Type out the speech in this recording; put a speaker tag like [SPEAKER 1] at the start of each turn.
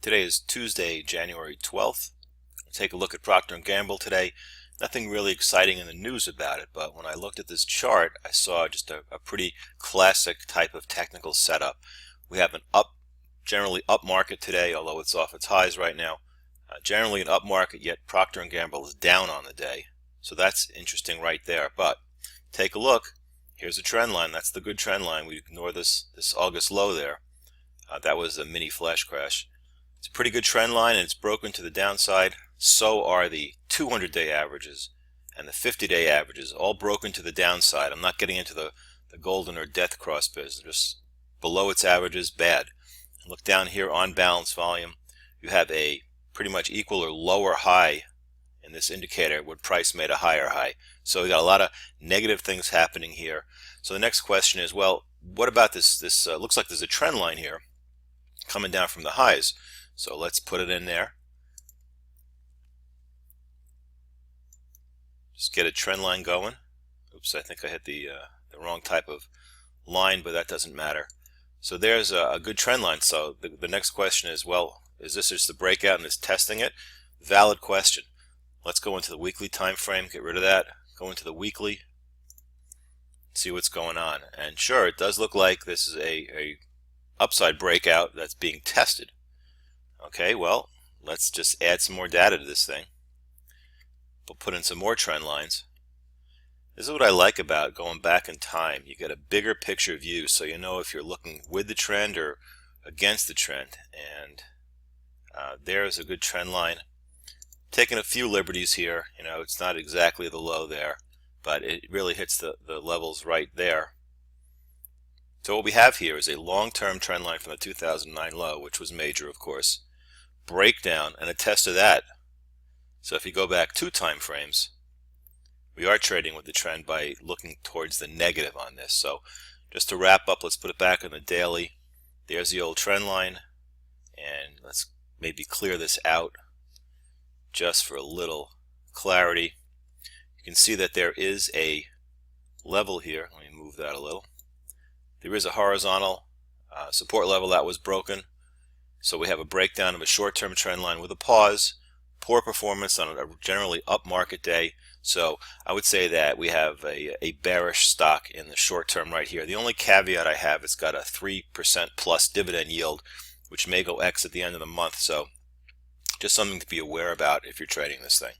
[SPEAKER 1] Today is Tuesday, January 12th. Take a look at Procter&Gamble today. Nothing really exciting in the news about it, but when I looked at this chart, I saw just a pretty classic type of technical setup. We have an generally up market today, although it's off its highs right now. Generally an up market, yet Procter&Gamble is down on the day. So that's interesting right there. But take a look. Here's a trend line. That's the good trend line. We ignore this August low there. That was a mini flash crash. It's a pretty good trend line, and it's broken to the downside. So are the 200-day averages and the 50-day averages, all broken to the downside. I'm not getting into the golden or death cross business. Just below its averages, bad. Look down here on balance volume. You have a pretty much equal or lower high in this indicator when price made a higher high. So we got a lot of negative things happening here. So the next question is, well, what about this? This looks like there's a trend line here coming down from the highs. So let's put it in there. Just get a trend line going. Oops, I think I hit the wrong type of line, but that doesn't matter. So there's a good trend line. So the next question is, well, is this just the breakout and it's testing it? Valid question. Let's go into the weekly time frame, get rid of that, go into the weekly, see what's going on. And sure, it does look like this is a upside breakout that's being tested. Okay, well, let's just add some more data to this thing. We'll put in some more trend lines. This is what I like about going back in time. You get a bigger picture view, so you know if you're looking with the trend or against the trend. And there's a good trend line. Taking a few liberties here. You know, it's not exactly the low there, but it really hits the levels right there. So what we have here is a long-term trend line from the 2009 low, which was major, of course. Breakdown and a test of that. So if you go back 2 time frames, we are trading with the trend by looking towards the negative on this. So just to wrap up, let's put it back on the daily. There's the old trend line, and let's maybe clear this out just for a little clarity. You can see that there is a level here. Let me move that a little. There is a horizontal support level that was broken. So we have a breakdown of a short-term trend line with a pause. Poor performance on a generally up market day. So I would say that we have a bearish stock in the short term right here. The only caveat I have, it's got a 3% plus dividend yield, which may go X at the end of the month. So just something to be aware about if you're trading this thing.